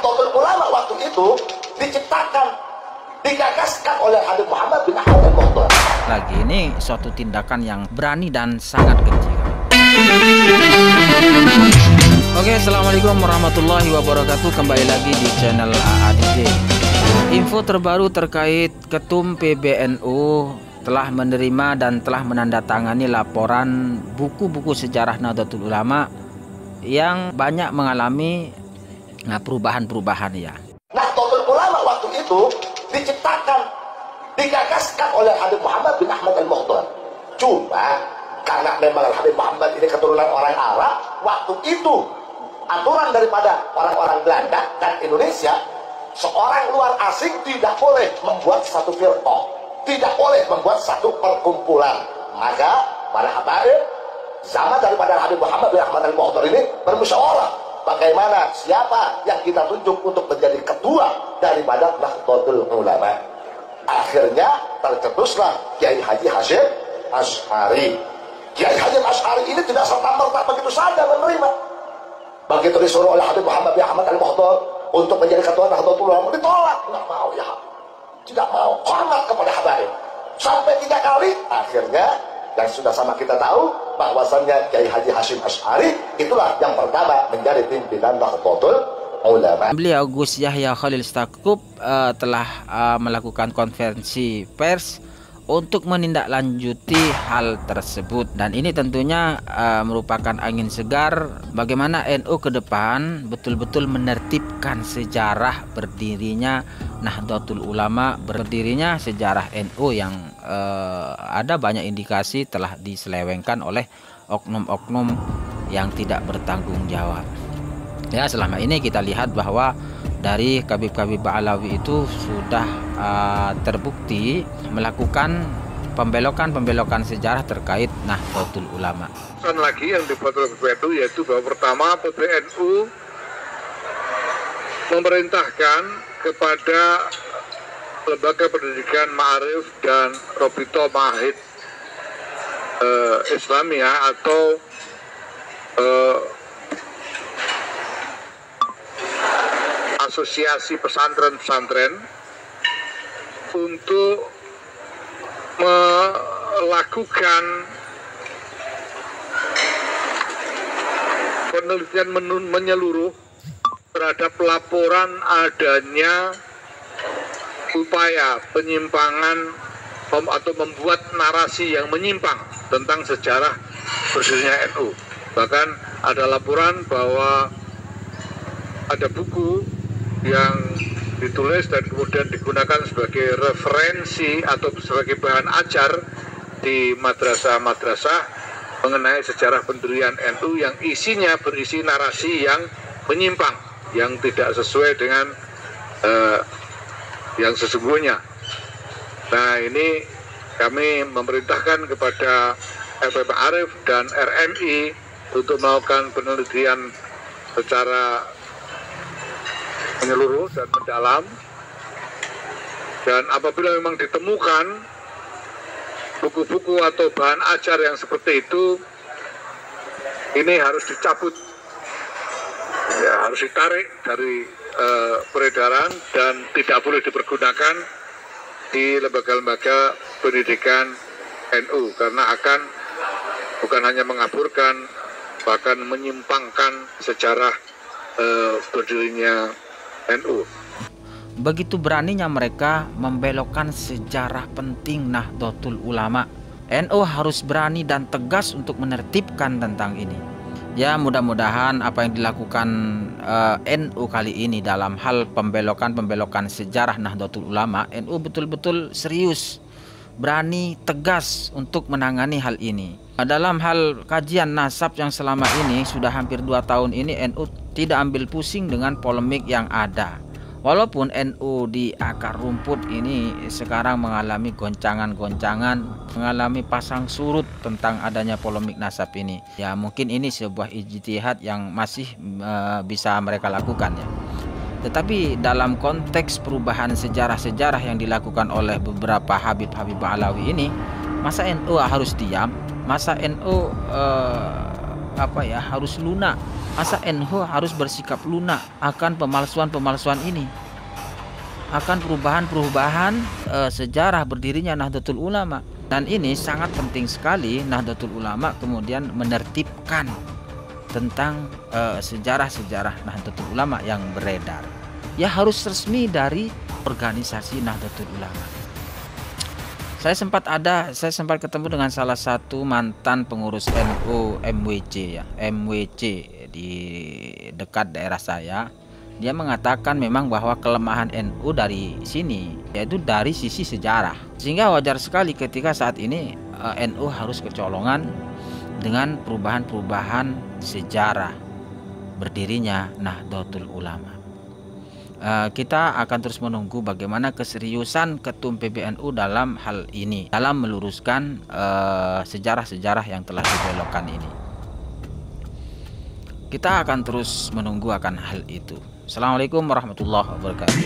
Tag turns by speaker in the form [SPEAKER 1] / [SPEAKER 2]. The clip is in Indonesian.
[SPEAKER 1] Nahdlatul Ulama waktu itu diciptakan, digagaskan oleh Habib Muhammad bin Ahmad al-Mukhtar.
[SPEAKER 2] Lagi ini suatu tindakan yang berani dan sangat keji. Oke, assalamualaikum warahmatullahi wabarakatuh. Kembali lagi di channel AADJ. Info terbaru terkait Ketum PBNU telah menerima dan telah menandatangani laporan buku-buku sejarah Nahdlatul Ulama yang banyak mengalami perubahan-perubahan ya.
[SPEAKER 1] Nahdlatul Ulama waktu itu diciptakan, digagaskan oleh Habib Muhammad bin Ahmad al-Mukhtar. Cuma karena memang Habib Muhammad ini keturunan orang Arab, waktu itu aturan daripada orang-orang Belanda dan Indonesia, seorang luar asing tidak boleh membuat satu firqah, tidak boleh membuat satu perkumpulan. Maka para habaib zaman daripada Habib Muhammad bin Ahmad al-Mukhtar ini bermusyawarah bagaimana siapa yang kita tunjuk untuk menjadi ketua daripada Nahdlatul Ulama. Akhirnya tercetuslah Kiai Haji Hasyim Asy'ari. Kiai Haji Asy'ari ini tidak serta-merta begitu saja menerima. Begitu disuruh oleh Habib Muhammad bin Ahmad al-Mukhtar untuk menjadi ketua Nahdlatul Ulama, ditolak. Tidak mau ya, tidak mau, hormat kepada habaib. Sampai 3 kali, akhirnya yang sudah sama kita tahu bahwasannya Kiai Haji Hasyim Asy'ari itulah yang pertama menjadi pimpinan Nahdlatul Ulama.
[SPEAKER 2] Beliau Gus Yahya Khalil Stakuf telah melakukan konferensi pers untuk menindaklanjuti hal tersebut, dan ini tentunya merupakan angin segar bagaimana NU ke depan betul-betul menertibkan sejarah berdirinya Nahdlatul Ulama, berdirinya sejarah NU yang ada banyak indikasi telah diselewengkan oleh oknum-oknum yang tidak bertanggung jawab. Ya, selama ini kita lihat bahwa dari Habib-Habib Ba'alawi itu sudah terbukti melakukan pembelokan sejarah terkait Nahdlatul Ulama.
[SPEAKER 3] Lagi yang dibuat oleh PBNU yaitu bahwa pertama PBNU memerintahkan kepada lembaga pendidikan Ma'arif dan Robito Mahid Islamiyah atau asosiasi pesantren-pesantren untuk melakukan penelitian menyeluruh terhadap laporan adanya upaya penyimpangan atau membuat narasi yang menyimpang tentang sejarah berdirinya NU. Bahkan ada laporan bahwa ada buku yang ditulis dan kemudian digunakan sebagai referensi atau sebagai bahan ajar di madrasah-madrasah mengenai sejarah pendirian NU yang isinya berisi narasi yang menyimpang, yang tidak sesuai dengan yang sesungguhnya. Nah, ini kami memerintahkan kepada FP Ma'arif dan RMI untuk melakukan penelitian secara menyeluruh dan mendalam, dan apabila memang ditemukan buku-buku atau bahan ajar yang seperti itu, ini harus dicabut ya, harus ditarik dari peredaran dan tidak boleh dipergunakan di lembaga-lembaga pendidikan NU, karena akan bukan hanya mengaburkan, bahkan menyimpangkan sejarah berdirinya NU.
[SPEAKER 2] Begitu beraninya mereka membelokkan sejarah penting Nahdlatul Ulama. NU harus berani dan tegas untuk menertibkan tentang ini. Ya, mudah-mudahan apa yang dilakukan NU kali ini dalam hal pembelokan sejarah Nahdlatul Ulama, NU betul-betul serius, berani, tegas untuk menangani hal ini. Dalam hal kajian nasab yang selama ini sudah hampir 2 tahun ini, NU tidak ambil pusing dengan polemik yang ada. Walaupun NU di akar rumput ini sekarang mengalami goncangan-goncangan, mengalami pasang surut tentang adanya polemik nasab ini. Ya, mungkin ini sebuah ijtihad yang masih bisa mereka lakukan ya. Tetapi dalam konteks perubahan sejarah-sejarah yang dilakukan oleh beberapa Habib-Habib Ba'alawi ini, masa NU harus diam? Masa NU harus lunak Masa NU harus bersikap lunak akan pemalsuan-pemalsuan ini, akan perubahan-perubahan sejarah berdirinya Nahdlatul Ulama. Dan ini sangat penting sekali Nahdlatul Ulama kemudian menertibkan tentang sejarah-sejarah Nahdlatul Ulama yang beredar. Ya harus resmi dari organisasi Nahdlatul Ulama. Saya sempat ketemu dengan salah satu mantan pengurus NU MWC di dekat daerah saya. Dia mengatakan memang bahwa kelemahan NU dari sini, yaitu dari sisi sejarah. Sehingga wajar sekali ketika saat ini NU harus kecolongan dengan perubahan-perubahan sejarah berdirinya Nahdlatul Ulama. Kita akan terus menunggu bagaimana keseriusan Ketum PBNU dalam hal ini, dalam meluruskan sejarah-sejarah yang telah dibelokkan ini. Kita akan terus menunggu akan hal itu. Assalamualaikum warahmatullahi wabarakatuh.